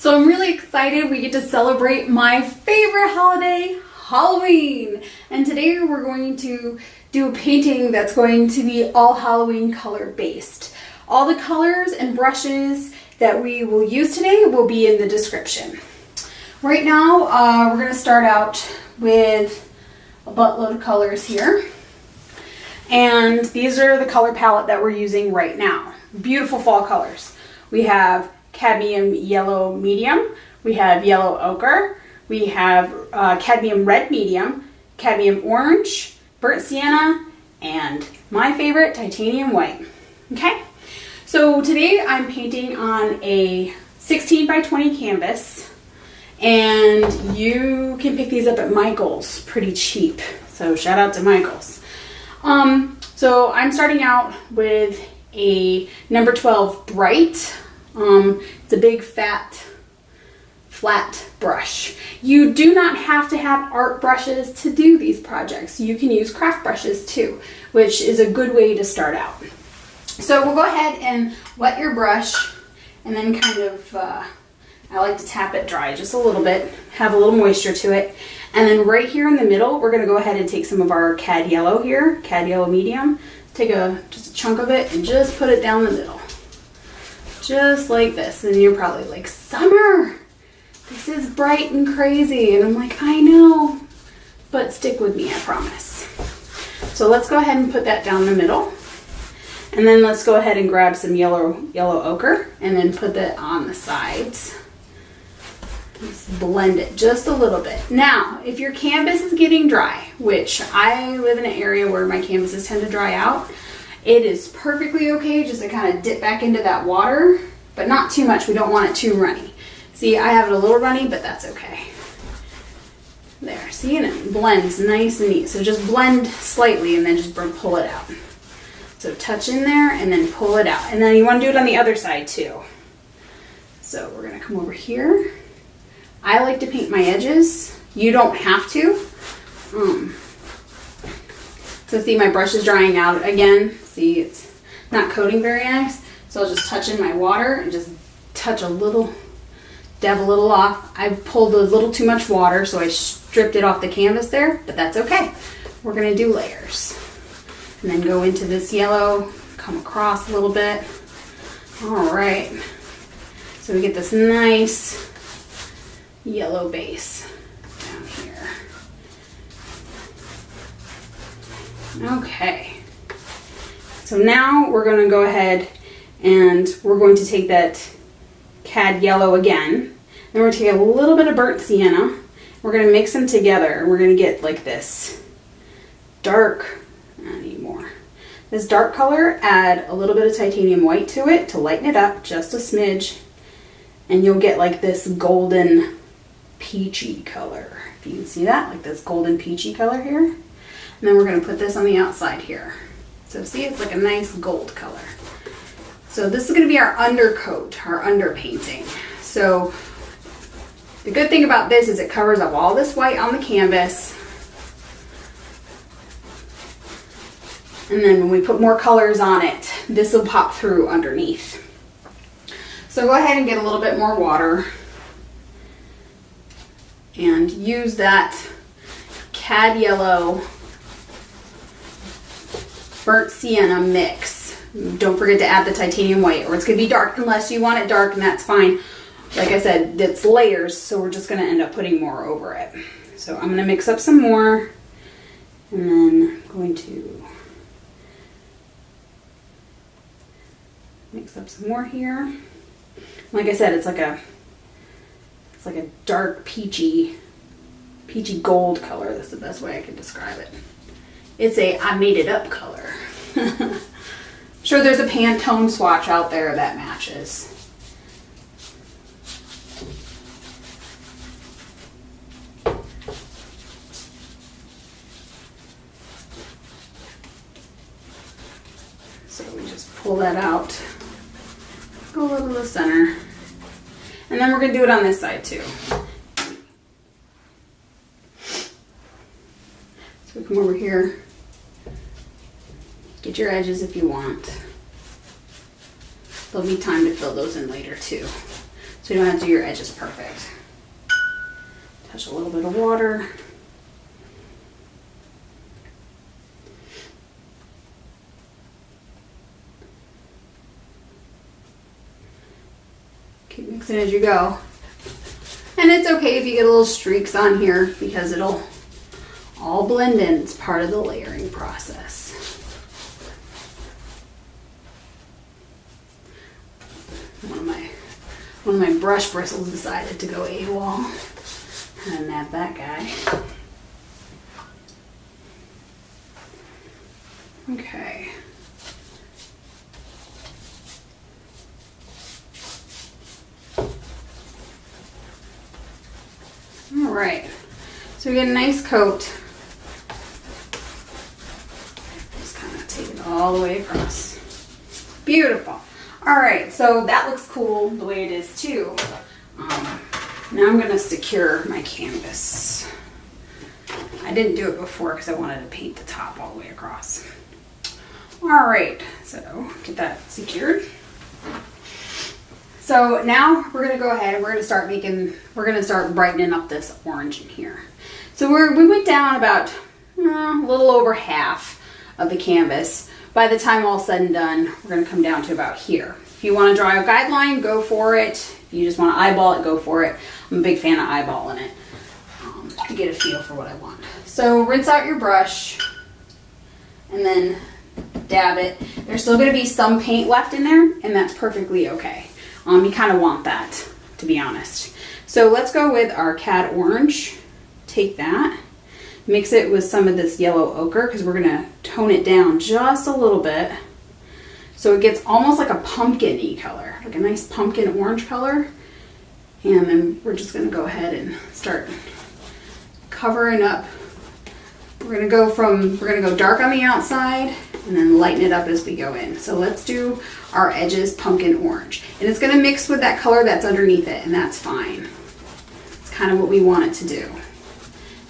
So I'm really excited we get to celebrate my favorite holiday, Halloween. And today we're going to do a painting that's going to be all Halloween color based. All the colors and brushes that we will use today will be in the description. Right now, we're going to start out with a buttload of colors here. And these are the color palette that we're using right now. Beautiful fall colors. We have Cadmium Yellow Medium, we have Yellow Ocher, we have Cadmium Red Medium, Cadmium Orange, Burnt Sienna, and my favorite, Titanium White. Okay, so today I'm painting on a 16 by 20 canvas, and you can pick these up at Michael's pretty cheap, so shout out to Michael's. So I'm starting out with a number 12 Bright. It's a big fat flat brush. You do not have to have art brushes to do these projects. You can use craft brushes too, which is a good way to start out. So we'll go ahead and wet your brush and then kind of, I like to tap it dry just a little bit, have a little moisture to it. And then right here in the middle, we're gonna go ahead and take some of our Cad Yellow here, Cad Yellow Medium, take just a chunk of it and just put it down the middle. Just like this. And you're probably like, Summer, this is bright and crazy. And I'm like, I know, but stick with me, I promise. So let's go ahead and put that down the middle. And then let's go ahead and grab some yellow ochre and then put that on the sides. Let's blend it just a little bit. Now, if your canvas is getting dry, which I live in an area where my canvases tend to dry out, it is perfectly okay just to kind of dip back into that water, but not too much. We don't want it too runny. See, I have it a little runny, but that's okay. There, see, and it blends nice and neat. So just blend slightly and then just pull it out. So touch in there and then pull it out. And then you want to do it on the other side too. So we're gonna come over here. I like to paint my edges. You don't have to. So see, my brush is drying out again. See, it's not coating very nice. So I'll just touch in my water and just touch a little, dab a little off. I pulled a little too much water, so I stripped it off the canvas there, but that's okay. We're gonna do layers. And then go into this yellow, come across a little bit. All right. So we get this nice yellow base down here. Okay, so now we're going to go ahead and we're going to take that Cad Yellow again. Then we're going to take a little bit of Burnt Sienna. We're going to mix them together. We're going to get like this dark, I need more. This dark color, add a little bit of Titanium White to it to lighten it up, just a smidge. And you'll get like this golden peachy color. If you can see that, like this golden peachy color here. And then we're going to put this on the outside here. So see, it's like a nice gold color. So this is going to be our undercoat, our underpainting. So the good thing about this is it covers up all this white on the canvas. And then when we put more colors on it, this will pop through underneath. So go ahead and get a little bit more water and use that Cad Yellow Burnt Sienna mix. Don't forget to add the Titanium White or it's going to be dark unless you want it dark, and that's fine. Like I said, it's layers, so we're just going to end up putting more over it. So I'm going to mix up some more and then I'm going to mix up some more here. Like I said, it's like a dark peachy gold color. That's the best way I can describe it. It's a I made it up color. I'm sure there's a Pantone swatch out there that matches. So we just pull that out, go over to the center, and then we're going to do it on this side too. So we come over here, get your edges if you want. There'll be time to fill those in later too. so you don't have to do your edges perfect. Touch a little bit of water. Keep mixing as you go. And it's okay if you get a little streaks on here because it'll all blend in. It's part of the layering process. One of my brush bristles decided to go AWOL. And nab that guy. Okay. All right. So we get a nice coat. Just kind of take it all the way across. Beautiful. All right, so that looks cool the way it is too. Now I'm gonna secure my canvas. I didn't do it before because I wanted to paint the top all the way across. All right, so get that secured. So now we're gonna go ahead and we're gonna start brightening up this orange in here. So we went down about a little over half of the canvas. By the time all's said and done, we're gonna come down to about here. If you wanna draw a guideline, go for it. If you just wanna eyeball it, go for it. I'm a big fan of eyeballing it to get a feel for what I want. So rinse out your brush and then dab it. There's still gonna be some paint left in there and that's perfectly okay. You kinda want that, to be honest. So let's go with our Cad Orange. Take that. Mix it with some of this yellow ochre because we're gonna tone it down just a little bit so it gets almost like a pumpkin-y color, like a nice pumpkin orange color. And then we're just gonna go ahead and start covering up. We're gonna go dark on the outside and then lighten it up as we go in. So let's do our edges pumpkin orange. And it's gonna mix with that color that's underneath it, and that's fine. It's kind of what we want it to do.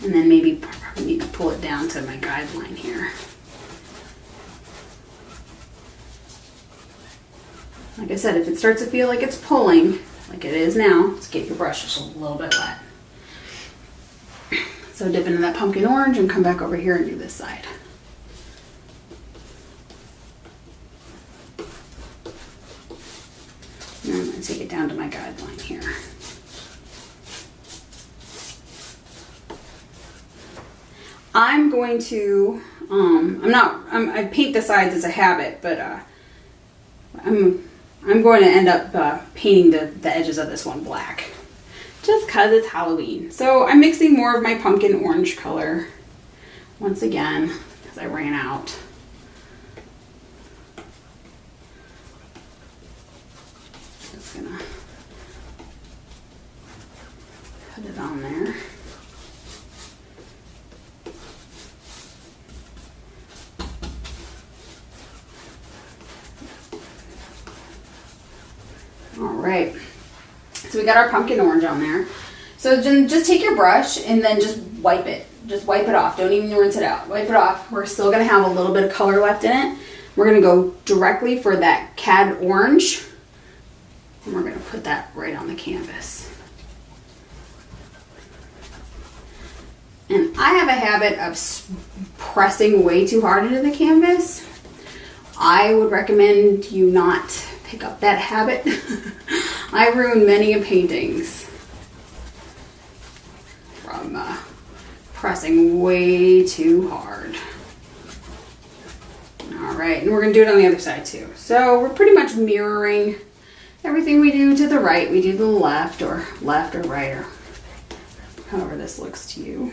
And then maybe probably need to pull it down to my guideline here. Like I said, if it starts to feel like it's pulling, like it is now, let's get your brush just a little bit wet. So dip into that pumpkin orange and come back over here and do this side. And I'm going to take it down to my guideline here. I'm going to, I paint the sides as a habit, but I'm going to end up painting the edges of this one black. Just cause it's Halloween. So I'm mixing more of my pumpkin orange color once again, because I ran out. Just gonna put it on there. All right. So we got our pumpkin orange on there. So just take your brush and then just wipe it. Just wipe it off. Don't even rinse it out. Wipe it off. We're still going to have a little bit of color left in it. We're going to go directly for that Cad Orange. And we're going to put that right on the canvas. And I have a habit of pressing way too hard into the canvas. I would recommend you not pick up that habit. I ruin many paintings from pressing way too hard. All right, and we're gonna do it on the other side too. So we're pretty much mirroring everything we do to the right. We do the left or right, or however this looks to you.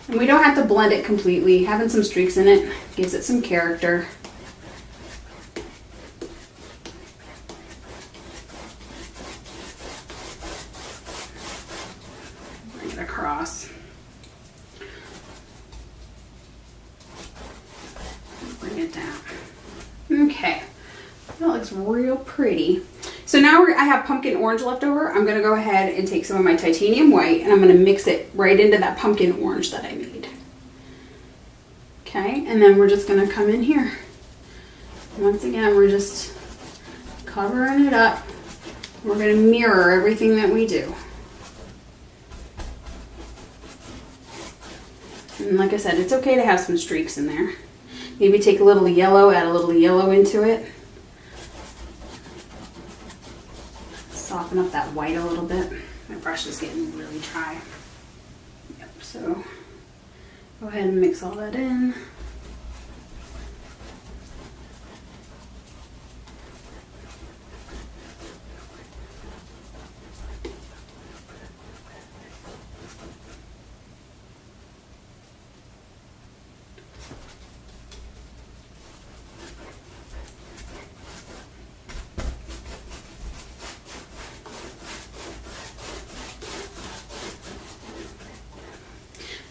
And we don't have to blend it completely. Having some streaks in it gives it some character. Bring it across. Bring it down. Okay, that looks real pretty. So now I have pumpkin orange left over. I'm gonna go ahead and take some of my titanium white and I'm gonna mix it right into that pumpkin orange that I made. Okay, and then we're just gonna come in here Once again, we're just covering it up. We're going to mirror everything that we do. And like I said, it's okay to have some streaks in there. Maybe take a little yellow, add a little yellow into it. Soften up that white a little bit. My brush is getting really dry. Yep, so go ahead and mix all that in.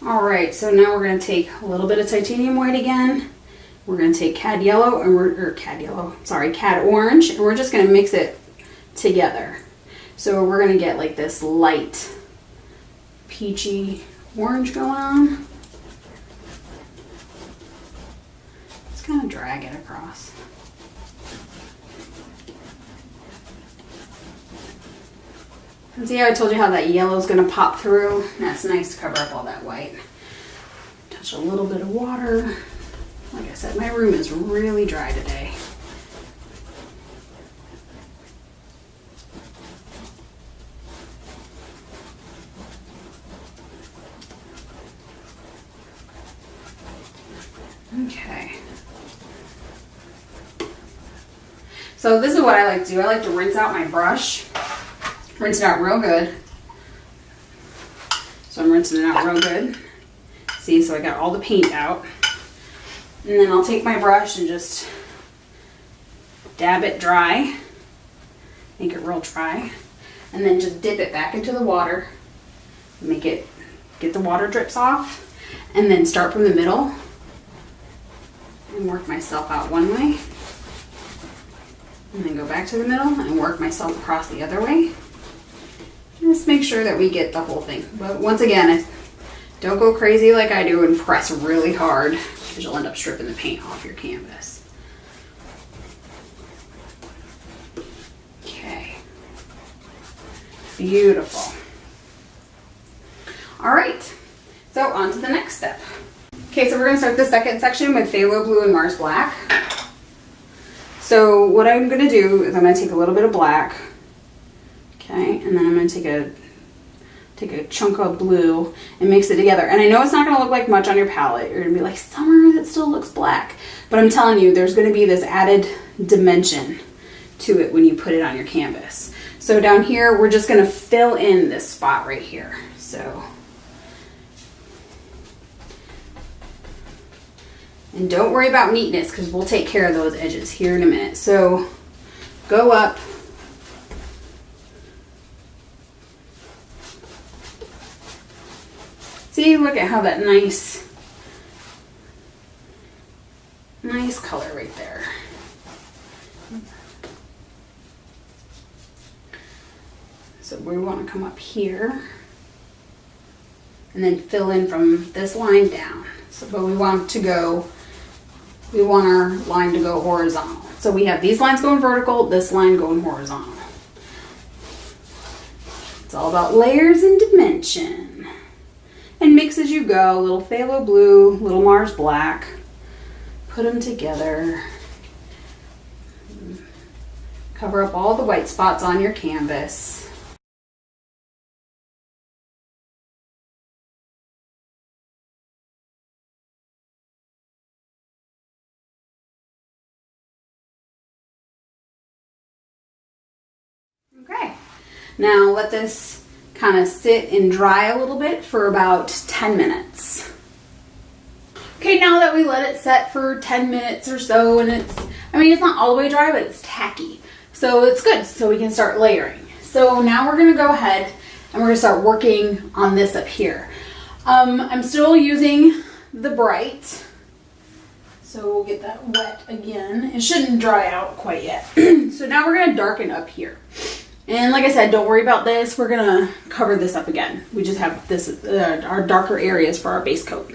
Alright, so now we're going to take a little bit of titanium white again. We're going to take Cad yellow, and Cad orange, and we're just going to mix it together. So we're going to get like this light peachy orange going on. Just kind of drag it across. And see how I told you how that yellow is going to pop through? That's nice to cover up all that white. Touch a little bit of water. Like I said, my room is really dry today. Okay. So this is what I like to do. I like to rinse out my brush. Rinse it out real good. So I'm rinsing it out real good. See, so I got all the paint out. And then I'll take my brush and just dab it dry. Make it real dry. And then just dip it back into the water. Get the water drips off. And then start from the middle. And work myself out one way. And then go back to the middle and work myself across the other way. Just make sure that we get the whole thing. But once again, don't go crazy like I do and press really hard, because you'll end up stripping the paint off your canvas. Okay. Beautiful. All right. So on to the next step. Okay, so we're going to start the second section with Phalo Blue and Mars Black. So what I'm going to do is I'm going to take a little bit of black. Okay, and then I'm going to take a chunk of blue and mix it together. And I know it's not going to look like much on your palette. You're going to be like, Summer, that still looks black. But I'm telling you, there's going to be this added dimension to it when you put it on your canvas. So down here, we're just going to fill in this spot right here. So, and don't worry about neatness, because we'll take care of those edges here in a minute. So go up. See, look at how that nice color right there. So we want to come up here and then fill in from this line down. So, but we want our line to go horizontal. So we have these lines going vertical, this line going horizontal. It's all about layers and dimension. And mix as you go, little Phalo Blue, little Mars Black. Put them together. Cover up all the white spots on your canvas. Okay, now let this kind of sit and dry a little bit for about 10 minutes. Okay, now that we let it set for 10 minutes or so, and it's not all the way dry, but it's tacky. So it's good, so we can start layering. So now we're gonna go ahead and we're gonna start working on this up here. I'm still using the bright. So we'll get that wet again. It shouldn't dry out quite yet. So now we're gonna darken up here. And like I said, don't worry about this. We're gonna cover this up again. We just have this, our darker areas for our base coat.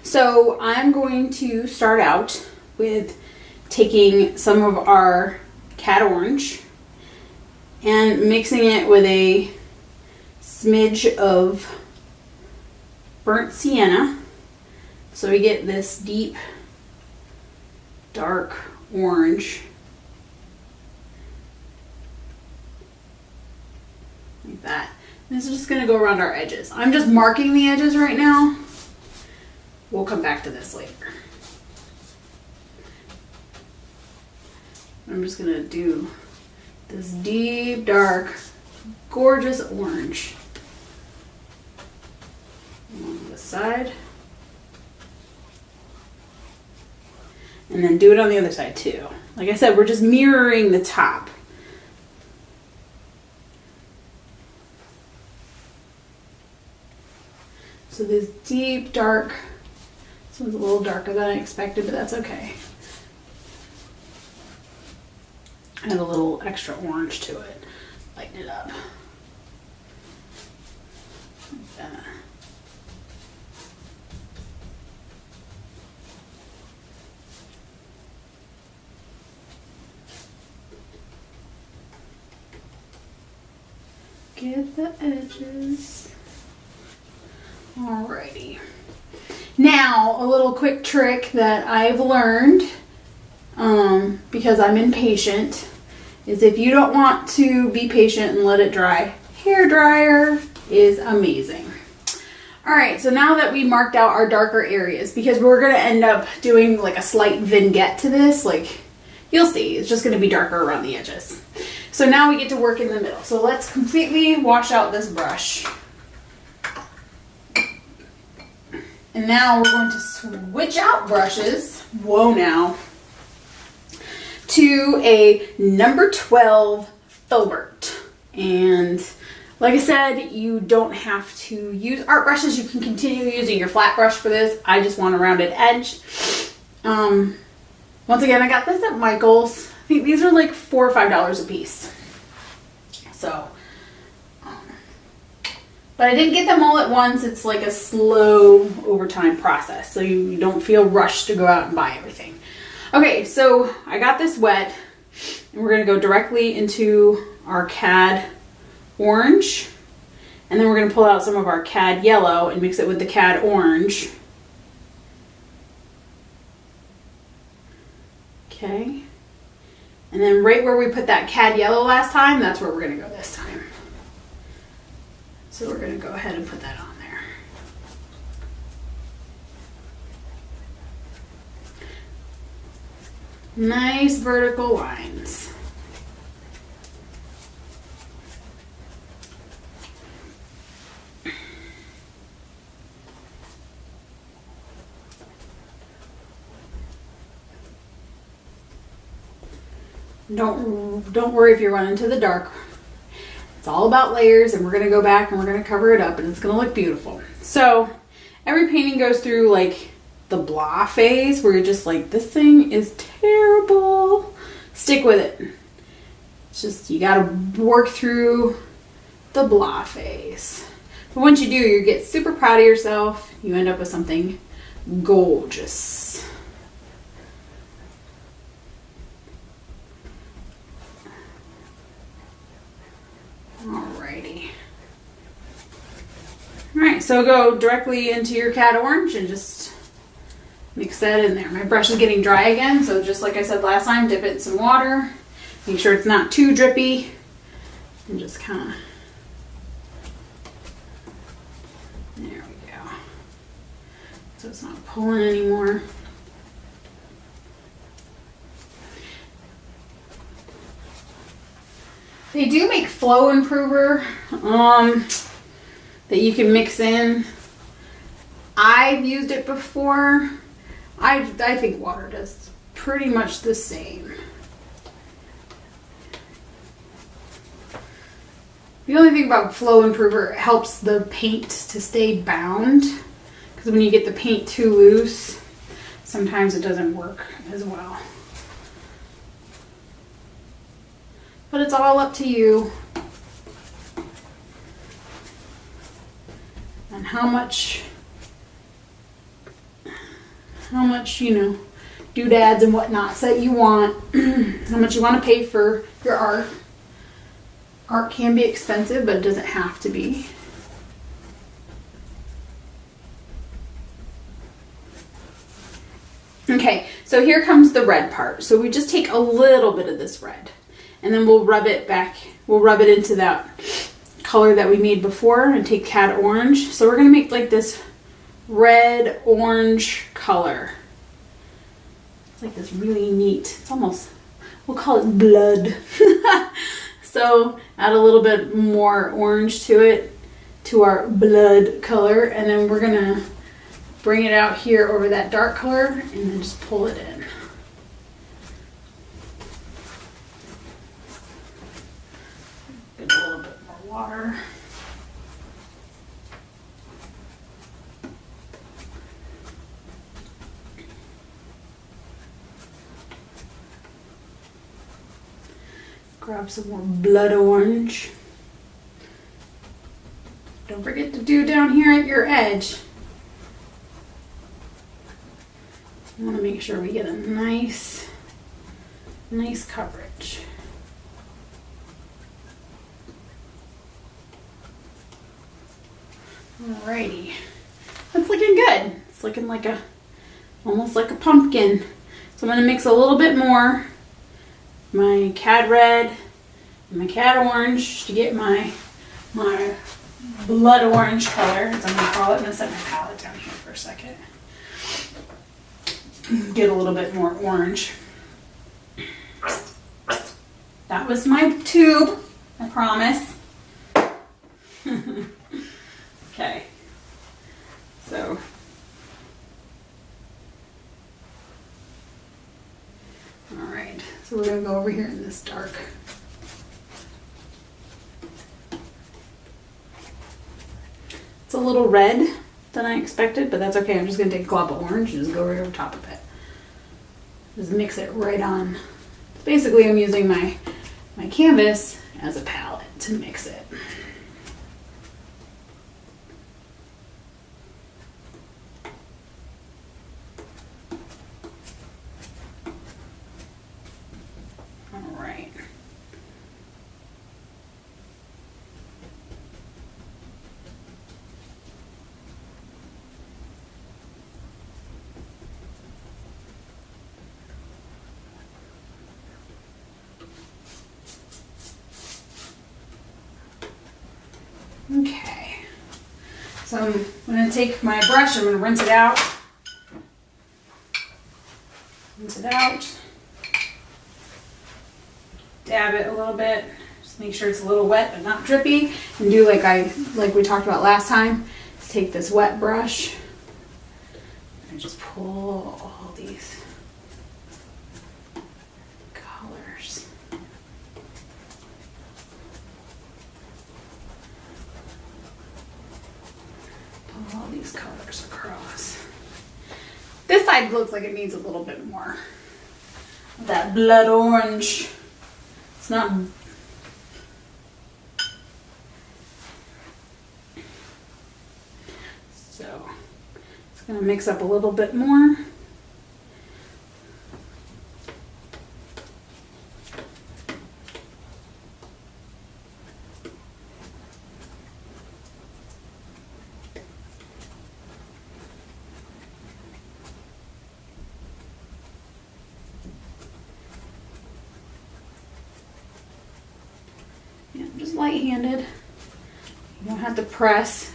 So I'm going to start out with taking some of our Cad Orange and mixing it with a smidge of burnt sienna. So we get this deep, dark orange. Like that. And this is just going to go around our edges. I'm just marking the edges right now. We'll come back to this later. I'm just going to do this deep, dark, gorgeous orange along this side. And then do it on the other side too. Like I said, we're just mirroring the top. So this deep, dark, this one's a little darker than I expected, but that's okay. Add a little extra orange to it, lighten it up. Like that. Get the edges. Alrighty. Now, a little quick trick that I've learned, because I'm impatient, is if you don't want to be patient and let it dry, hair dryer is amazing. Alright, so now that we marked out our darker areas, because we're going to end up doing like a slight vignette to this, like you'll see, it's just going to be darker around the edges. So now we get to work in the middle. So let's completely wash out this brush. And now we're going to switch out brushes, whoa now, to a number 12 Filbert. And like I said, you don't have to use art brushes. You can continue using your flat brush for this. I just want a rounded edge. Once again, I got this at Michael's. I think these are like $4 or $5 a piece. So, but I didn't get them all at once. It's like a slow over time process. So you don't feel rushed to go out and buy everything. Okay, so I got this wet. And we're going to go directly into our Cad Orange. And then we're going to pull out some of our Cad Yellow and mix it with the Cad Orange. Okay. And then right where we put that Cad Yellow last time, that's where we're going to go this time. So we're going to go ahead and put that on there. Nice vertical lines. Don't worry if you run into the dark. It's all about layers, and we're going to go back and we're going to cover it up, and it's going to look beautiful. So every painting goes through like the blah phase where you're just like, this thing is terrible. Stick with it. It's just, you got to work through the blah phase. But once you do, you get super proud of yourself. You end up with something gorgeous. Alrighty. Alright, so go directly into your Cad Orange and just mix that in there. My brush is getting dry again, so just like I said last time, dip it in some water. Make sure it's not too drippy. And just kind of... There we go. So it's not pulling anymore. They do make flow improver that you can mix in. I've used it before. I think water does pretty much the same. The only thing about flow improver, it helps the paint to stay bound. Because when you get the paint too loose, sometimes it doesn't work as well. But it's all up to you and how much, you know, doodads and whatnots that you want, how much you want to pay for your art. Art can be expensive, but it doesn't have to be. Okay, so here comes the red part. So we just take a little bit of this red and then we'll rub it back. We'll rub it into that color that we made before and take Cad Orange. So we're gonna make like this red orange color. It's like this really neat, it's almost, we'll call it blood. So add a little bit more orange to it, to our blood color, and then we're gonna bring it out here over that dark color and then just pull it in. Get a little bit more water. Grab some more blood orange. Don't forget to do down here at your edge. I want to make sure we get a nice coverage. Alrighty, that's looking good. It's looking like almost like a pumpkin. So I'm going to mix a little bit more my Cad Red and my Cad Orange to get my blood orange color, as I'm going to call it. I'm going to set my palette down here for a second. Get a little bit more orange. That was my tube, I promise. Okay, so all right, so we're gonna go over here in this dark. It's a little red than I expected, but that's okay. I'm just gonna take a glop of orange and just go right over top of it. Just mix it right on. Basically, I'm using my canvas as a palette to mix it. All right. Okay, so I'm going to take my brush, I'm going to rinse it out. Dab it a little bit, just make sure it's a little wet but not drippy, and do like we talked about last time. Just take this wet brush and just pull all these colors. All these colors across. This side looks like it needs a little bit more of that blood orange. It's not. So it's going to mix up a little bit more. Just light-handed. You don't have to press.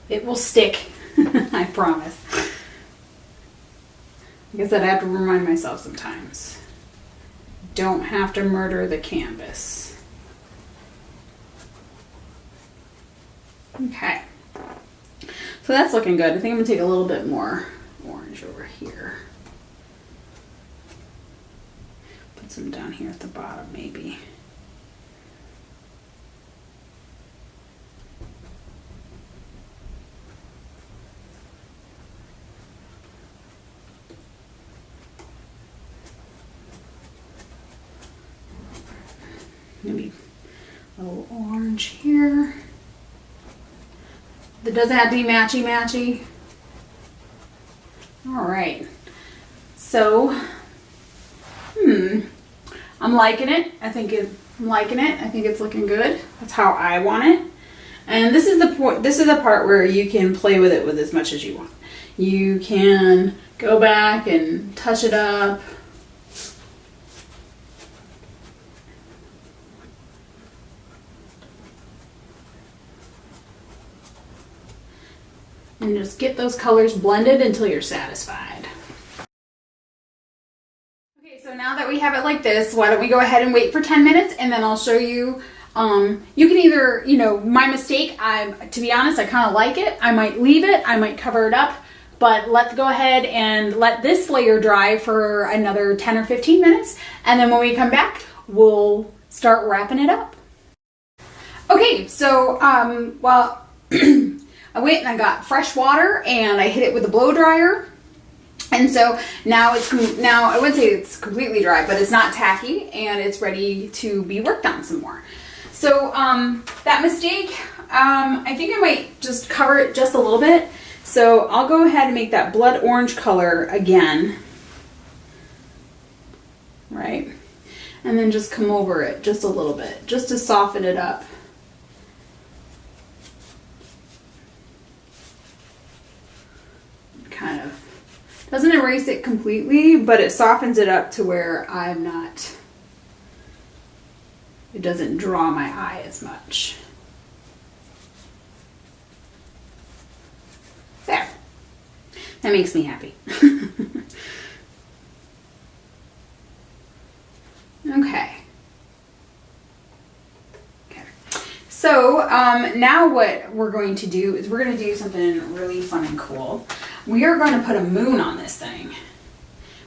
It will stick. I promise. I guess I'd have to remind myself sometimes. Don't have to murder the canvas. Okay. So that's looking good. I think I'm going to take a little bit more orange over here. Put some down here at the bottom maybe. Maybe a little orange here. That doesn't have to be matchy-matchy. All right, let's So, I'm liking it. I'm liking it. I think it's looking good. That's how I want it. And this is the point. This is the part where you can play with it with as much as you want. You can go back and touch it up. And just get those colors blended until you're satisfied. Okay, so now that we have it like this, why don't we go ahead and wait for 10 minutes and then I'll show you. You can either, my mistake, to be honest, I kind of like it. I might leave it, I might cover it up, but let's go ahead and let this layer dry for another 10 or 15 minutes. And then when we come back, we'll start wrapping it up. Okay, so, well, I went and I got fresh water and I hit it with a blow dryer. And so now I wouldn't say it's completely dry, but it's not tacky and it's ready to be worked on some more. So that mistake, I think I might just cover it just a little bit. So I'll go ahead and make that blood orange color again. Right? And then just come over it just a little bit, just to soften it up. Kind of doesn't erase it completely, but it softens it up to where it doesn't draw my eye as much. There. That makes me happy. Okay. So now what we're going to do is we're going to do something really fun and cool. We are going to put a moon on this thing.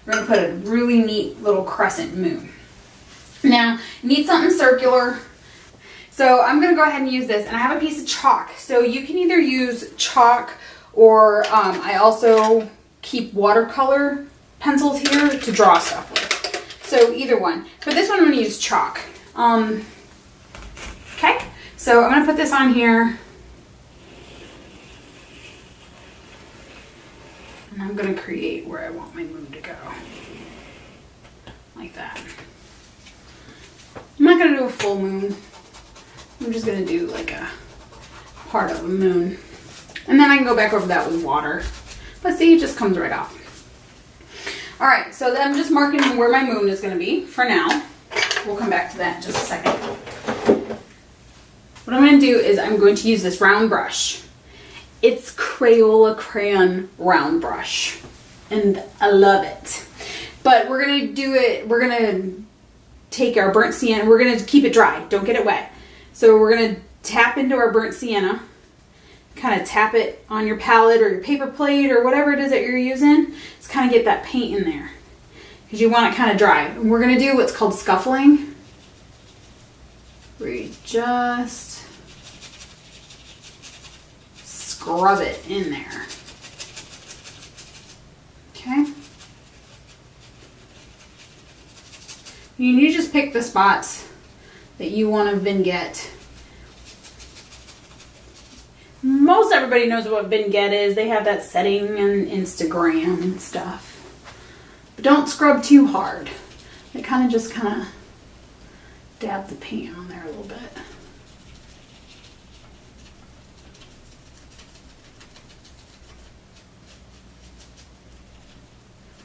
We're going to put a really neat little crescent moon. Now, you need something circular. So I'm going to go ahead and use this. And I have a piece of chalk. So you can either use chalk or I also keep watercolor pencils here to draw stuff with. So either one. For this one, I'm going to use chalk. Okay, so I'm going to put this on here. And I'm going to create where I want my moon to go. Like that. I'm not going to do a full moon. I'm just going to do like a part of a moon. And then I can go back over that with water. But see, it just comes right off. Alright, so then I'm just marking where my moon is going to be for now. We'll come back to that in just a second. What I'm going to do is I'm going to use this round brush. It's Crayola Crayon round brush. And I love it. But we're going to do it, we're going to take our burnt sienna, we're going to keep it dry, don't get it wet. So we're going to tap into our burnt sienna, kind of tap it on your palette or your paper plate or whatever it is that you're using. Just kind of get that paint in there because you want it kind of dry. And we're going to do what's called scuffling, where you just scrub it in there. Okay. You need to just pick the spots that you want to vignette. Most everybody knows what vignette is. They have that setting on Instagram and stuff. But don't scrub too hard. They kind of dab the paint on there a little bit.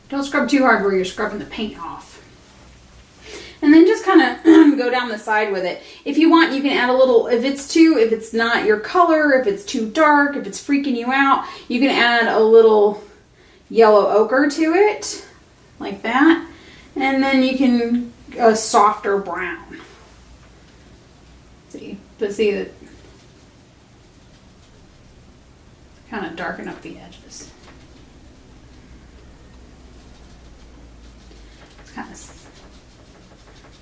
Don't scrub too hard where you're scrubbing the paint off. And then just kind of go down the side with it. If you want, you can add a little, if it's not your color, if it's too dark, if it's freaking you out, you can add a little yellow ochre to it, like that. And then you can a softer brown. See that kind of darken up the edges. It's kind of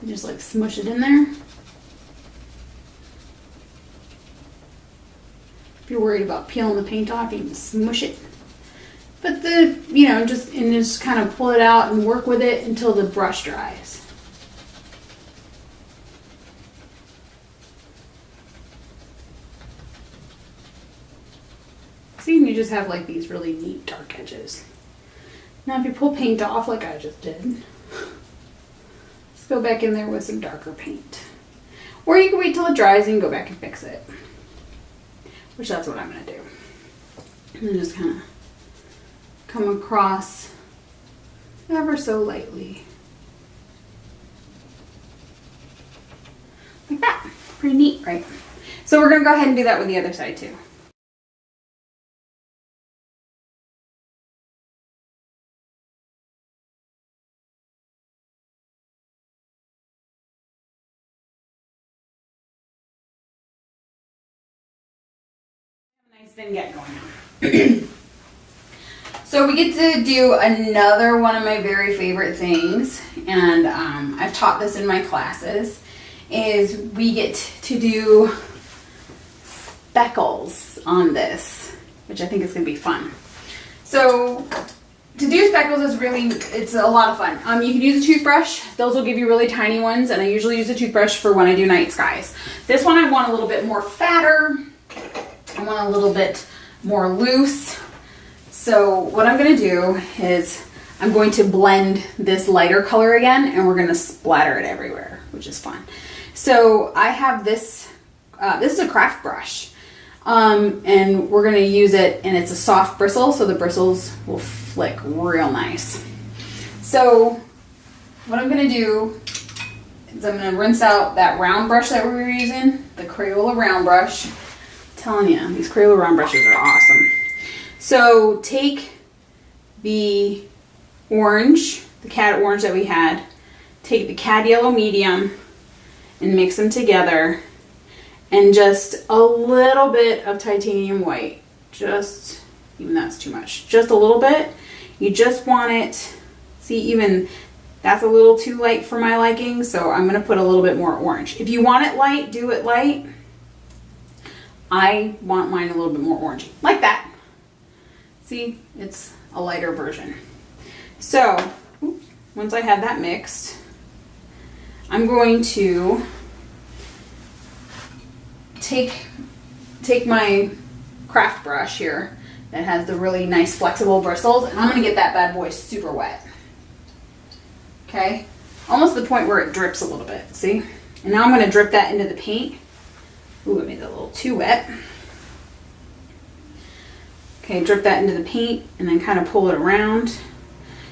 just like smush it in there. If you're worried about peeling the paint off, you can smush it. But just kind of pull it out and work with it until the brush dries. See, and you just have like these really neat dark edges. Now if you pull paint off like I just did, let's go back in there with some darker paint. Or you can wait till it dries and go back and fix it. Which that's what I'm going to do. And then just kind of come across ever so lightly. Like that. Pretty neat, right? So we're going to go ahead and do that with the other side too. Nice vignette going on. So we get to do another one of my very favorite things, and I've taught this in my classes, is we get to do speckles on this, which I think is going to be fun. So to do speckles is really, it's a lot of fun. You can use a toothbrush. Those will give you really tiny ones, and I usually use a toothbrush for when I do night skies. This one I want a little bit more fatter. I want a little bit more loose. So what I'm going to do is I'm going to blend this lighter color again, and we're going to splatter it everywhere, which is fun. So I have this, this is a craft brush, and we're going to use it, and it's a soft bristle, so the bristles will flick real nice. So what I'm going to do is I'm going to rinse out that round brush that we were using, the Crayola round brush. Telling you, these Crayola round brushes are awesome. So take the orange, the Cad orange that we had, take the Cad yellow medium and mix them together, and just a little bit of titanium white. Just, even that's too much, just a little bit. You just want it, see, even that's a little too light for my liking, so I'm gonna put a little bit more orange. If you want it light, do it light. I want mine a little bit more orangey, like that. See, it's a lighter version. So, oops, once I have that mixed, I'm going to take my craft brush here that has the really nice flexible bristles, and I'm gonna get that bad boy super wet. Okay, almost to the point where it drips a little bit, see? And now I'm gonna drip that into the paint. Ooh, I made that a little too wet. Okay, drip that into the paint and then kind of pull it around.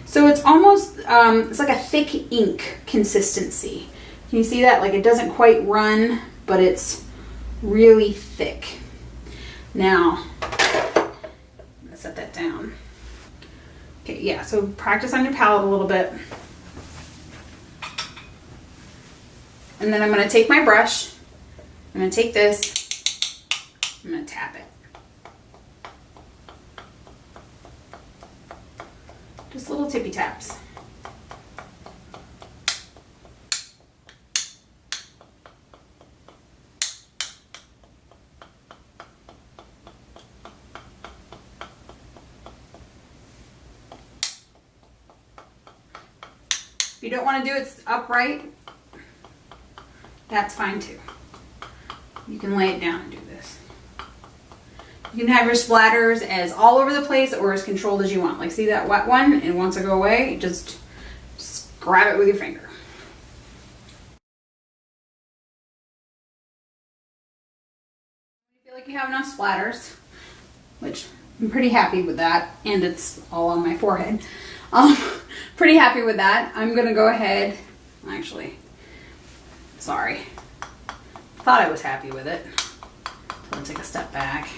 So it's almost, it's like a thick ink consistency. Can you see that? Like it doesn't quite run, but it's really thick. Now, I'm gonna set that down. Okay, yeah, so practice on your palette a little bit. And then I'm gonna take my brush, I'm going to take this, I'm going to tap it. Just little tippy taps. If you don't want to do it upright, that's fine too. You can lay it down and do this. You can have your splatters as all over the place or as controlled as you want. Like see that wet one, and once it go away, just grab it with your finger. You feel like you have enough splatters, which I'm pretty happy with that, and it's all on my forehead. Pretty happy with that. I'm gonna go ahead, actually, sorry. Thought I was happy with it. So I'll take a step back.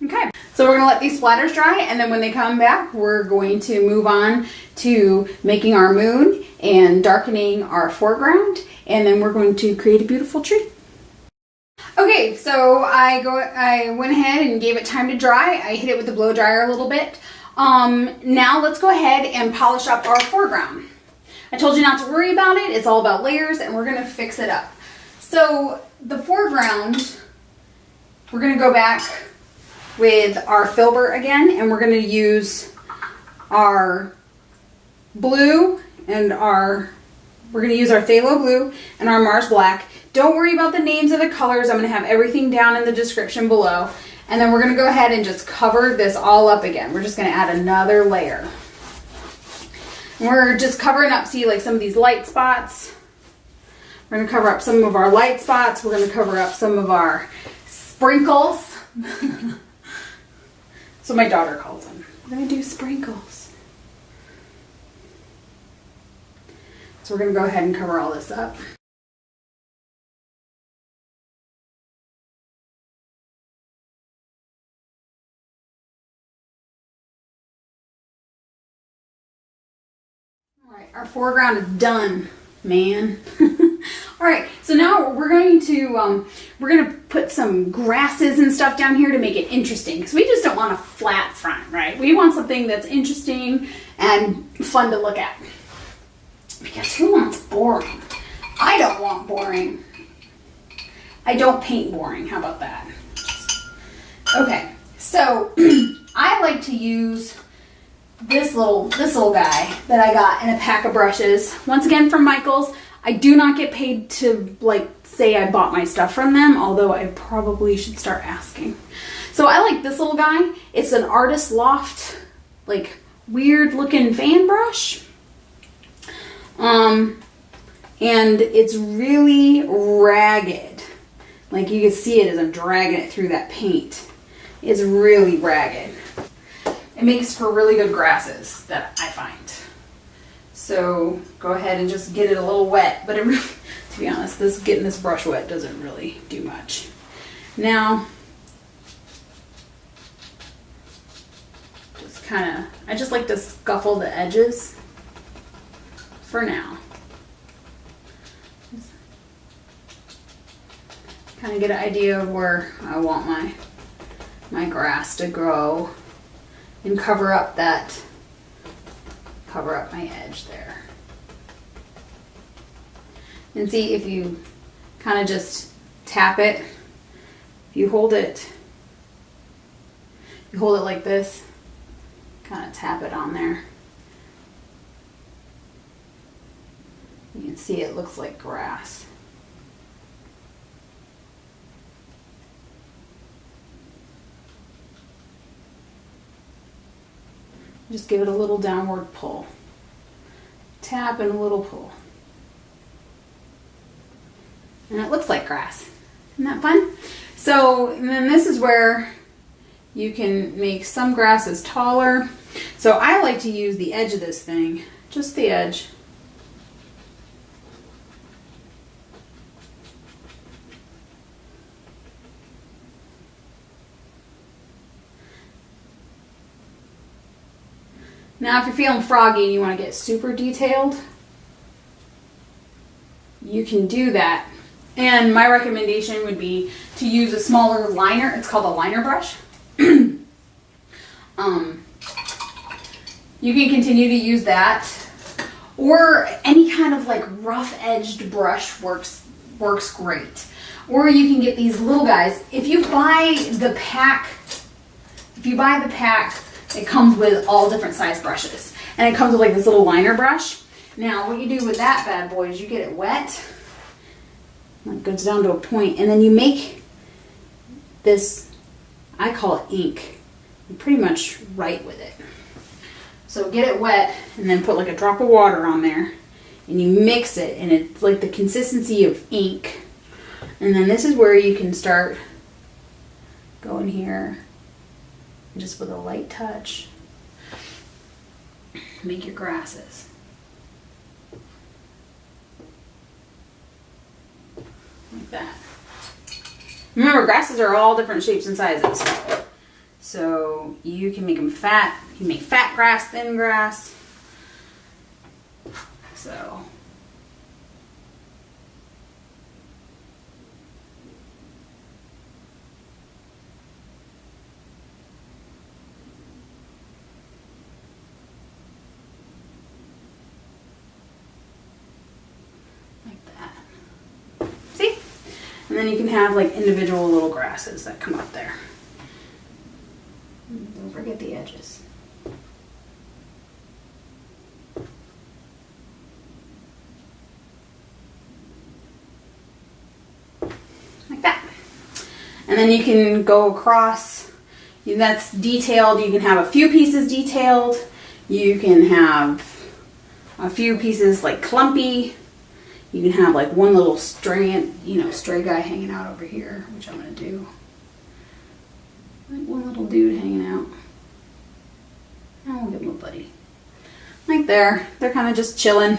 Okay, so we're gonna let these splatters dry, and then when they come back, we're going to move on to making our moon and darkening our foreground, and then we're going to create a beautiful tree. Okay, so I went ahead and gave it time to dry. I hit it with the blow dryer a little bit. Now let's go ahead and polish up our foreground. I told you not to worry about it. It's all about layers, and we're gonna fix it up. So the foreground, we're gonna go back with our Filbert again, and we're gonna use our blue and we're gonna use our Phalo Blue and our Mars Black. Don't worry about the names of the colors. I'm gonna have everything down in the description below. And then we're gonna go ahead and just cover this all up again. We're just gonna add another layer. And we're just covering up, see, like some of these light spots. We're gonna cover up some of our light spots. We're gonna cover up some of our sprinkles. That's what my daughter calls them. We're gonna do sprinkles. So we're gonna go ahead and cover all this up. All right, our foreground is done, man. All right, so now we're going to put some grasses and stuff down here to make it interesting, because we just don't want a flat front, right? We want something that's interesting and fun to look at. Because who wants boring? I don't want boring. I don't paint boring. How about that? Okay, so I like to use this little guy that I got in a pack of brushes. Once again, from Michaels. I do not get paid to like say I bought my stuff from them, although I probably should start asking. So I like this little guy. It's an Artist Loft, like weird looking fan brush. And it's really ragged. Like you can see it as I'm dragging it through that paint. It's really ragged. It makes for really good grasses that I find. So go ahead and just get it a little wet, but it really, to be honest, getting this brush wet doesn't really do much. Now, just I just like to scuffle the edges for now. Kind of get an idea of where I want my grass to grow and cover up my edge there. And see, if you kind of just tap it, if you hold it like this, kind of tap it on there. You can see it looks like grass. Just give it a little downward pull. Tap and a little pull. And it looks like grass. Isn't that fun? So, and then this is where you can make some grasses taller. So I like to use the edge of this thing, just the edge. Now, if you're feeling froggy and you want to get super detailed, you can do that. And my recommendation would be to use a smaller liner. It's called a liner brush. You can continue to use that, or any kind of like rough edged brush works great. Or you can get these little guys. If you buy the pack, it comes with all different size brushes. And it comes with like this little liner brush. Now what you do with that bad boy is you get it wet. It goes down to a point. And then you make this, I call it ink. You pretty much write with it. So get it wet and then put like a drop of water on there. And you mix it and it's like the consistency of ink. And then this is where you can start going here. Just with a light touch, make your grasses. Like that. Remember, grasses are all different shapes and sizes. So you can make them fat. You can make fat grass, thin grass. So. And then you can have like individual little grasses that come up there. Don't forget the edges. Like that. And then you can go across, that's detailed. You can have a few pieces detailed. You can have a few pieces like clumpy. You can have like one little strand, stray guy hanging out over here, which I'm going to do. Like one little dude hanging out. And we'll give him a buddy. Right there. They're kind of just chilling.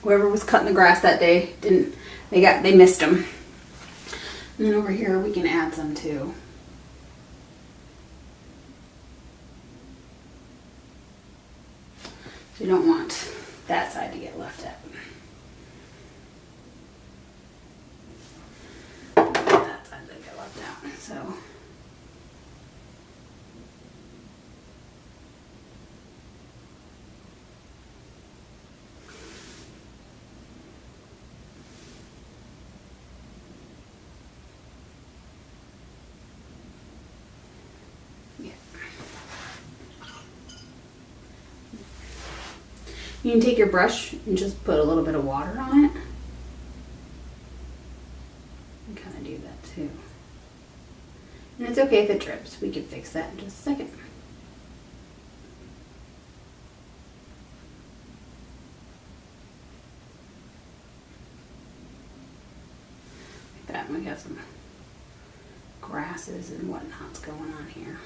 Whoever was cutting the grass that day they missed them. And then over here we can add some too. So you don't want that side to get left out. That side to get left out. So you can take your brush and just put a little bit of water on it. And kind of do that too. And it's okay if it drips. We can fix that in just a second. Like that. We got some grasses and whatnot's going on here.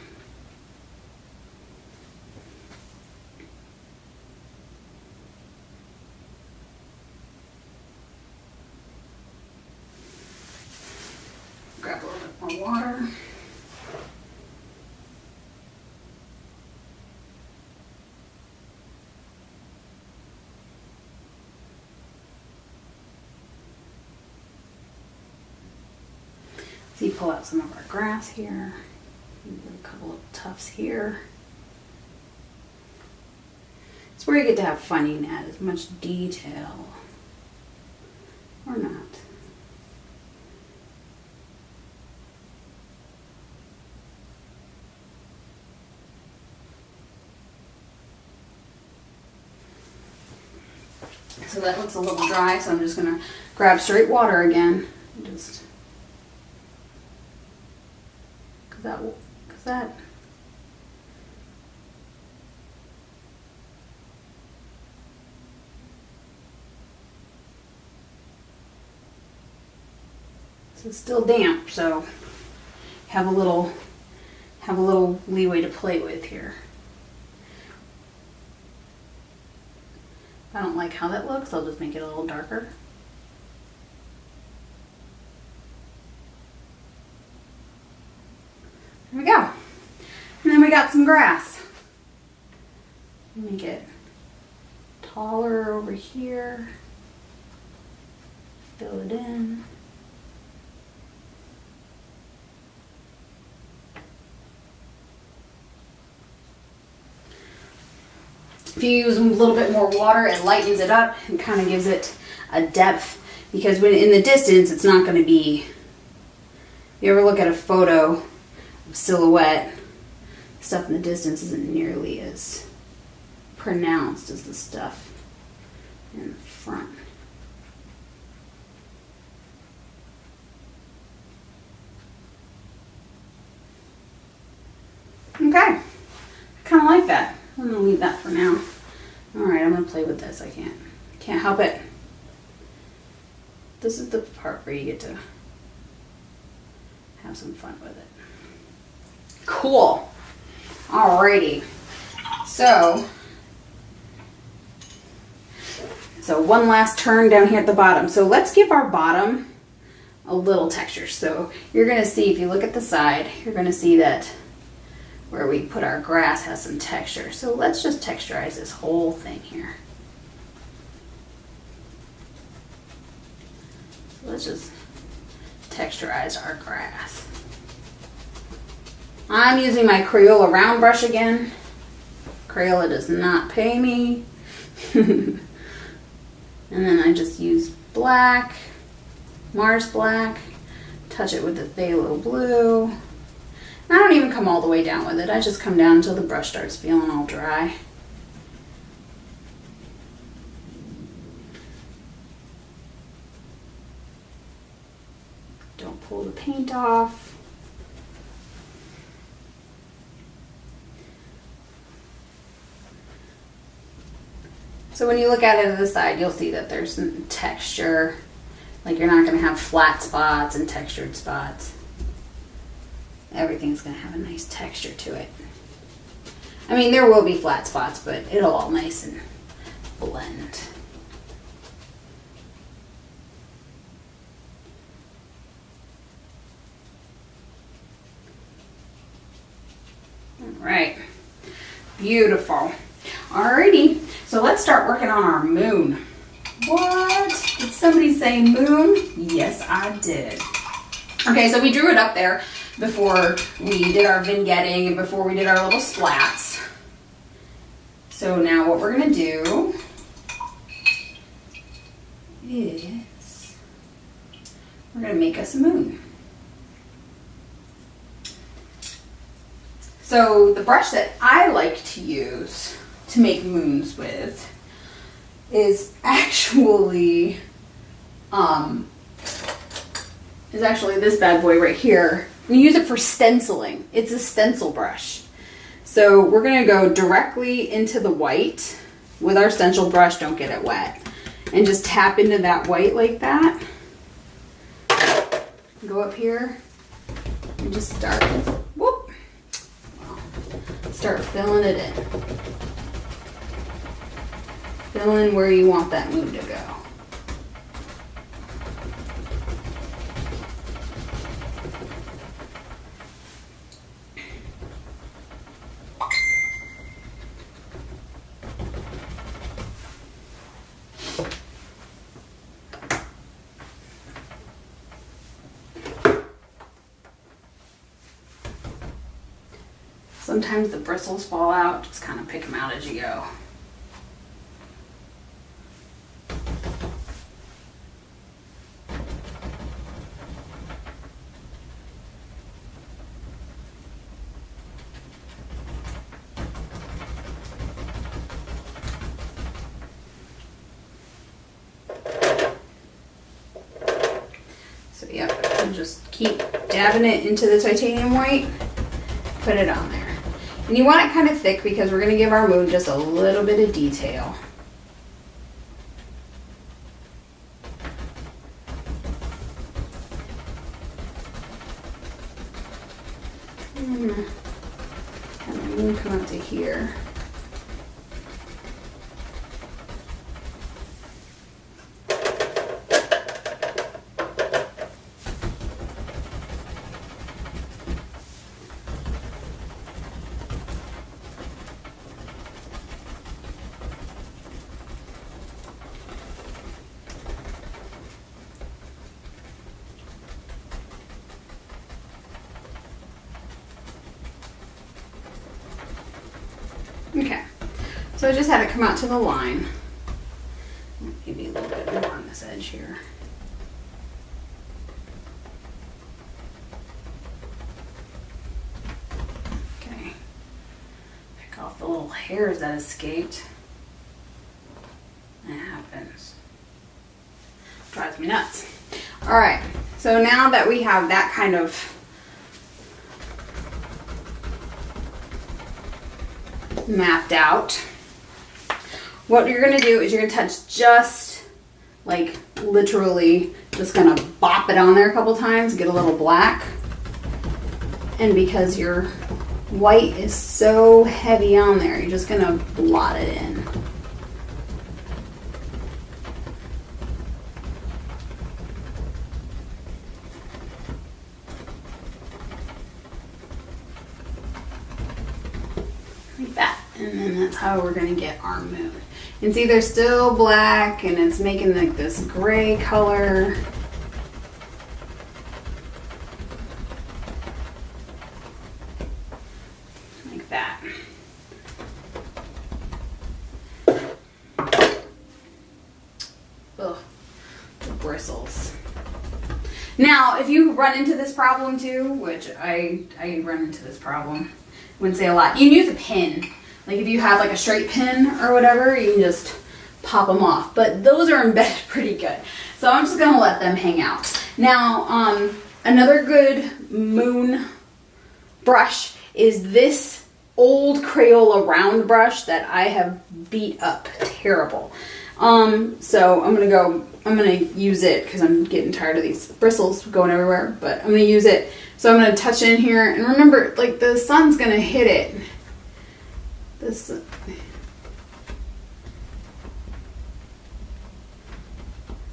Grab a little bit more water. So you pull out some of our grass here. A couple of tufts here. It's where you get to have fun. You can add as much detail or not. So that looks a little dry, so I'm just going to grab straight water again. Just because that it's still damp, so have a little leeway to play with here. If I don't like how that looks, I'll just make it a little darker. There we go. And then we got some grass. Make it taller over here. Fill it in. If you use a little bit more water, it lightens it up and kind of gives it a depth, because when in the distance, it's not going to be, if you ever look at a photo of silhouette, stuff in the distance isn't nearly as pronounced as the stuff in the front. Okay, I kind of like that. I'm gonna leave that for now. All right, I'm gonna play with this. I can't help it. This is the part where you get to have some fun with it. Cool. Alrighty. So one last turn down here at the bottom. So let's give our bottom a little texture. So you're gonna see, if you look at the side, you're gonna see that where we put our grass has some texture. So let's just texturize this whole thing here. So let's just texturize our grass. I'm using my Crayola round brush again. Crayola does not pay me. And then I just use black, Mars black, touch it with the Phalo Blue. I don't even come all the way down with it. I just come down until the brush starts feeling all dry. Don't pull the paint off. So when you look at it to the side, you'll see that there's some texture. Like you're not going to have flat spots and textured spots. Everything's going to have a nice texture to it. I mean, there will be flat spots, but it'll all nice and blend. All right, beautiful. Alrighty, so let's start working on our moon. What? Did somebody say moon? Yes, I did. Okay, so we drew it up there before we did our vignetting and before we did our little splats. So now what we're gonna do is we're gonna make us a moon. So the brush that I like to use to make moons with is actually this bad boy right here. We use it for stenciling. It's a stencil brush. So we're gonna go directly into the white with our stencil brush, don't get it wet, and just tap into that white like that. Go up here and just start, whoop, start filling it in. Fill in where you want that moon to go. Sometimes the bristles fall out, just kind of pick them out as you go. So yep, and just keep dabbing it into the titanium white, put it on there. And you want it kind of thick because we're going to give our moon just a little bit of detail. And the moon come up to here. Okay, so I just had it come out to the line. Maybe a little bit more on this edge here. Okay, pick off the little hairs that escaped. That happens. Drives me nuts. All right, so now that we have that kind of mapped out, what you're gonna do is you're gonna touch just like literally just gonna bop it on there a couple times, get a little black, and because your white is so heavy on there, you're just gonna blot it in. Like that. And then that's how we're going to get our moon. And see, they're still black and it's making like this gray color. Like that. Ugh, the bristles. Now, if you run into this problem too, which I run into this problem, wouldn't say a lot, you can use a pin. Like if you have like a straight pin or whatever, you can just pop them off. But those are embedded pretty good. So I'm just gonna let them hang out. Now, Another good moon brush is this old Crayola round brush that I have beat up terrible. So I'm gonna use it because I'm getting tired of these bristles going everywhere, but I'm gonna use it. So I'm gonna touch in here, and remember, like, the sun's gonna hit it. This,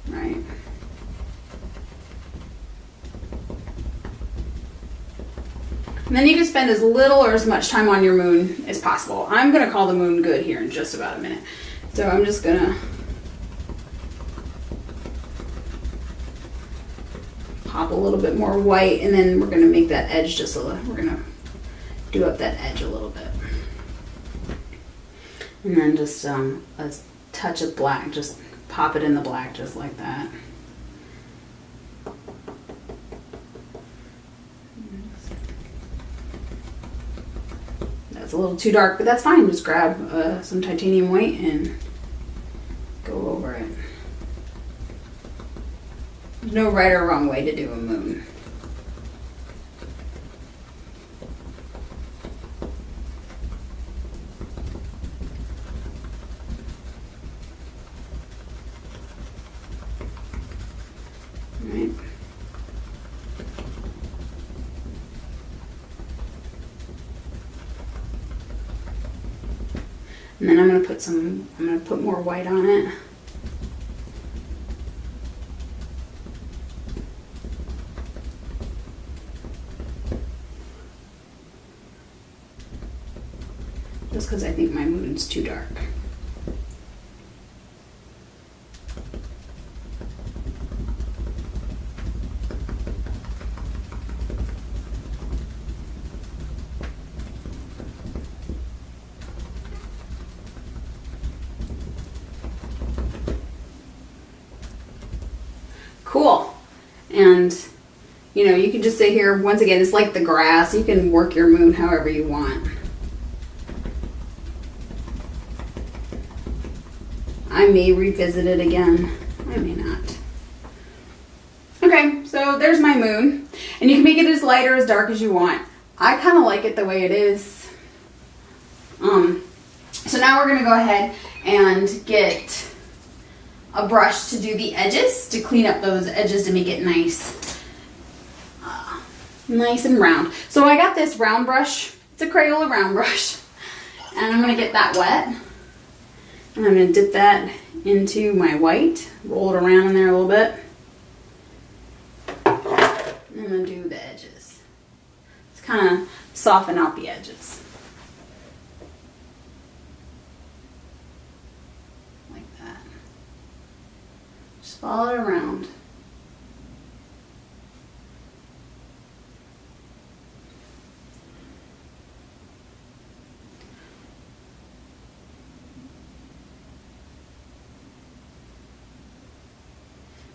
right. And then you can spend as little or as much time on your moon as possible. I'm gonna call the moon good here in just about a minute. So I'm just gonna pop a little bit more white, and then we're gonna make that edge just a little, we're gonna do up that edge a little bit. And then just a touch of black, just pop it in the black just like that. That's a little too dark, but that's fine. Just grab some titanium white and go over it. There's no right or wrong way to do a moon. Right. And then I'm gonna put more white on it. Just because I think my moon's too dark. Cool. And you know, you can just sit here, once again, it's like the grass. You can work your moon however you want. I may revisit it again. I may not. Okay, so there's my moon. And you can make it as light or as dark as you want. I kind of like it the way it is. So now we're going to go ahead and get a brush to do the edges, to clean up those edges to make it nice. Nice and round. So I got this round brush. It's a Crayola round brush. And I'm going to get that wet. And I'm going to dip that into my white, roll it around in there a little bit. And I'm going to do the edges. It's kind of soften out the edges. Like that. Just follow it around.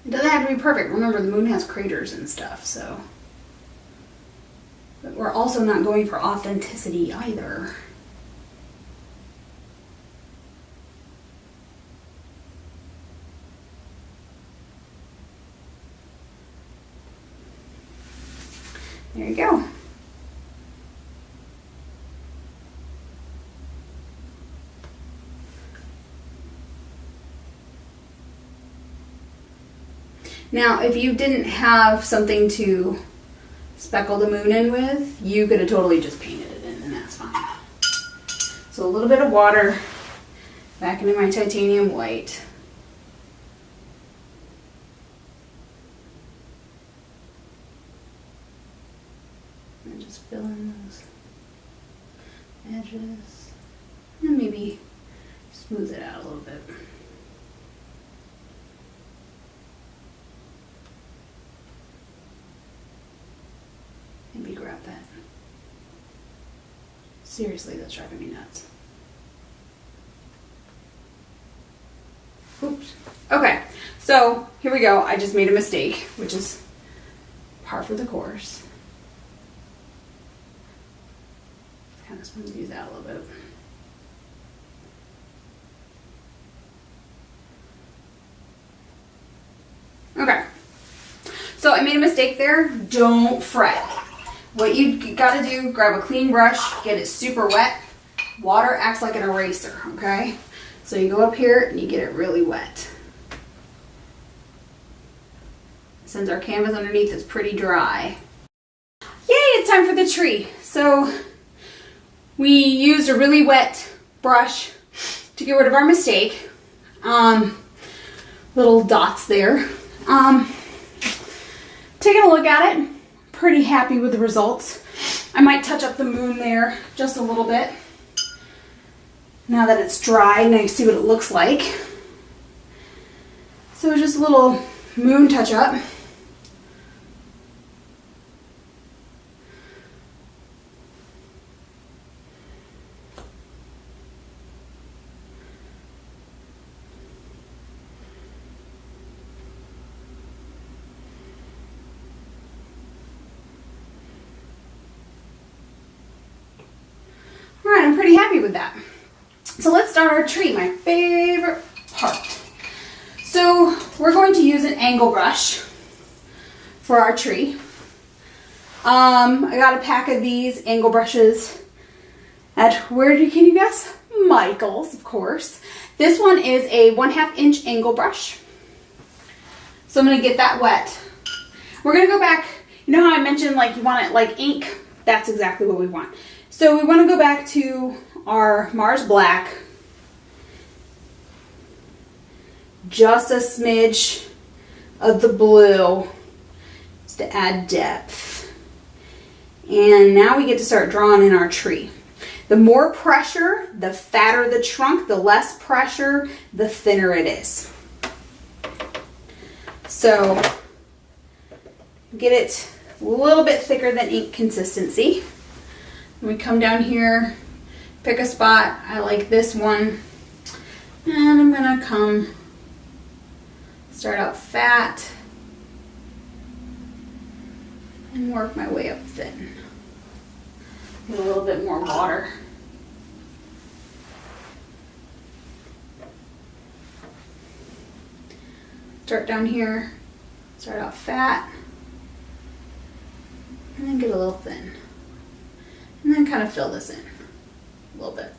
It doesn't have to be perfect. Remember, the moon has craters and stuff, so. But we're also not going for authenticity either. There you go. Now, if you didn't have something to speckle the moon in with, you could have totally just painted it in, and that's fine. So a little bit of water back into my titanium white. And just fill in those edges. And maybe smooth it out a little bit. Maybe grab that. Seriously, that's driving me nuts. Oops. Okay, so here we go. I just made a mistake, which is par for the course. Kind of smooth these out a little bit. Okay. So So I made a mistake there. Don't fret. What you gotta do, grab a clean brush, get it super wet. Water acts like an eraser, okay? So you go up here and you get it really wet. Since our canvas underneath is pretty dry. Yay, it's time for the tree. So we used a really wet brush to get rid of our mistake. Little dots there. Taking a look at it, pretty happy with the results. I might touch up the moon there just a little bit. Now that it's dry and I see what it looks like. So just a little moon touch up. All right, I'm pretty happy with that. So let's start our tree, my favorite part. So we're going to use an angle brush for our tree. I got a pack of these angle brushes at, can you guess? Michael's, of course. This one is a 1/2 inch angle brush. So I'm gonna get that wet. We're gonna go back, you know how I mentioned like you want it like ink? That's exactly what we want. So we want to go back to our Mars Black, just a smidge of the blue just to add depth. And now we get to start drawing in our tree. The more pressure, the fatter the trunk, the less pressure, the thinner it is. So get it a little bit thicker than ink consistency. We come down here, pick a spot. I like this one. And I'm gonna come start out fat and work my way up thin. Get a little bit more water. Start down here, start out fat, and then get a little thin. And then kind of fill this in a little bit.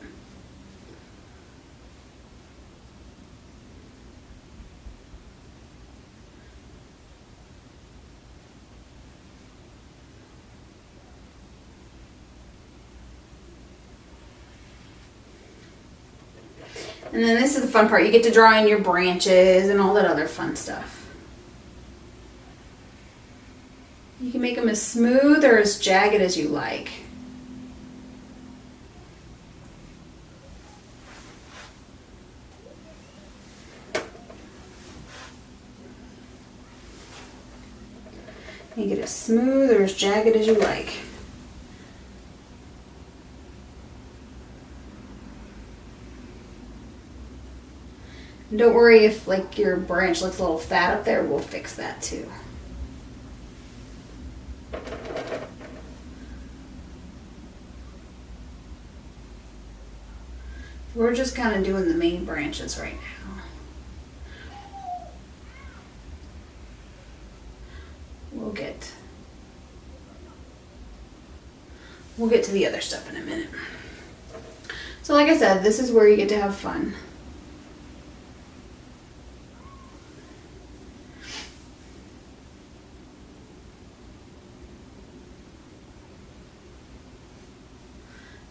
And then this is the fun part. You get to draw in your branches and all that other fun stuff. You can make them as smooth or as jagged as you like. You get as smooth or as jagged as you like. And don't worry if like your branch looks a little fat up there, we'll fix that too. We're just kind of doing the main branches right now. We'll get to the other stuff in a minute. So like I said, this is where you get to have fun.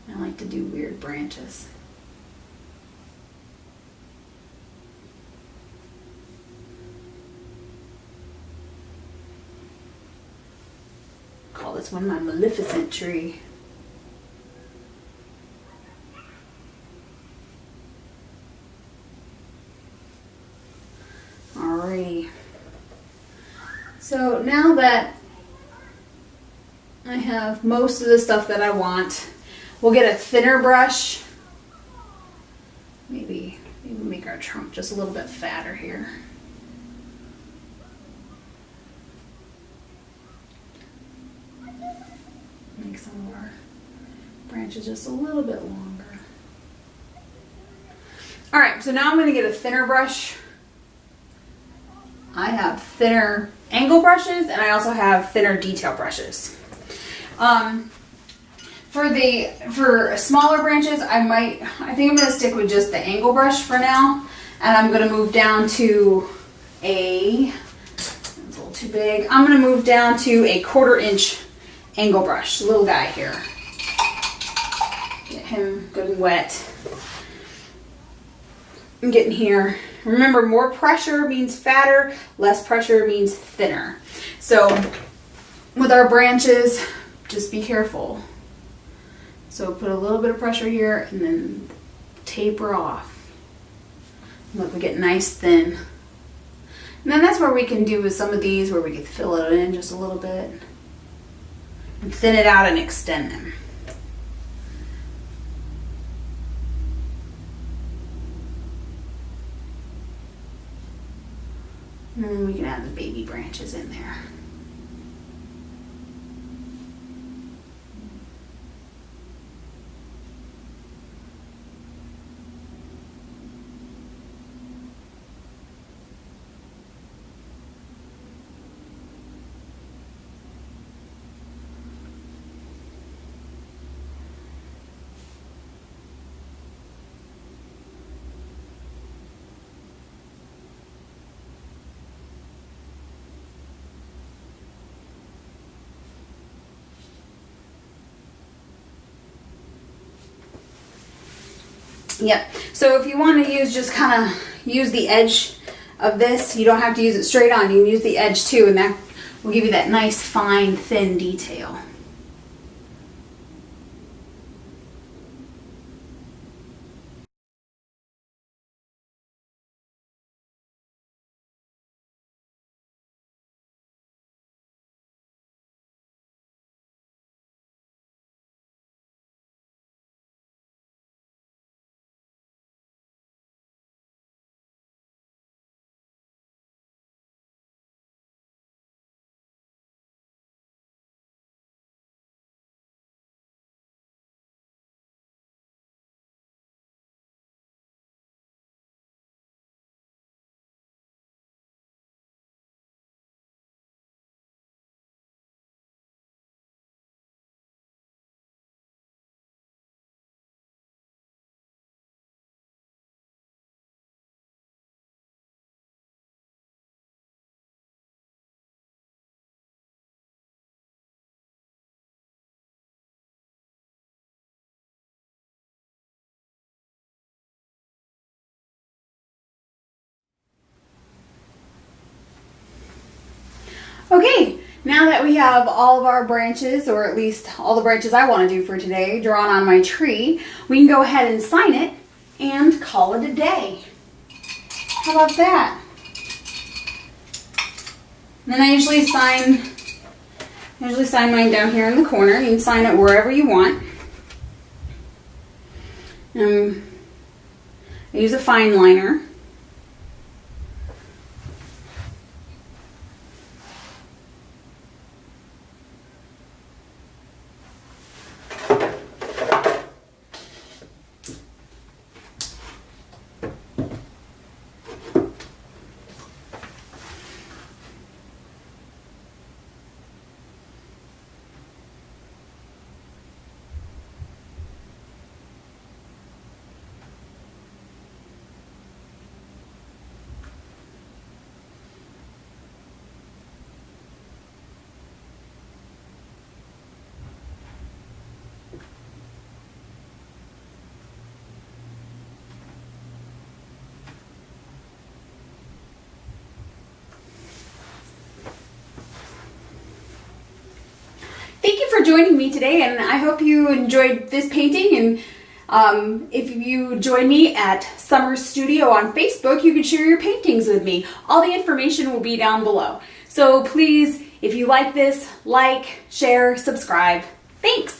I like to do weird branches. Call this one my Maleficent tree. Alrighty. So now that I have most of the stuff that I want, we'll get a thinner brush. Maybe make our trunk just a little bit fatter here. Make some of our branches just a little bit longer. Alright, so now I'm going to get a thinner brush. I have thinner angle brushes, and I also have thinner detail brushes. For smaller branches, I think I'm gonna stick with just the angle brush for now, and I'm gonna move down to it's a little too big. I'm gonna move down to a 1/4 inch angle brush, little guy here. Get him good and wet. I'm getting here. Remember, more pressure means fatter, less pressure means thinner. So with our branches, just be careful. So put a little bit of pressure here and then taper off. Look, we get nice thin. And then that's where we can do with some of these, where we can fill it in just a little bit and thin it out and extend them. And then we can add the baby branches in there. Yep, so if you want to use, just kind of use the edge of this. You don't have to use it straight on. You can use the edge too, and that will give you that nice, fine, thin detail. Okay, now that we have all of our branches, or at least all the branches I want to do for today, drawn on my tree, we can go ahead and sign it and call it a day. How about that? And then I usually sign mine down here in the corner. You can sign it wherever you want. I use a fine liner. Thank you for joining me today, and I hope you enjoyed this painting. And if you join me at Summer's Studio on Facebook, you can share your paintings with me. All the information will be down below. So please, if you like this, like, share, subscribe. Thanks!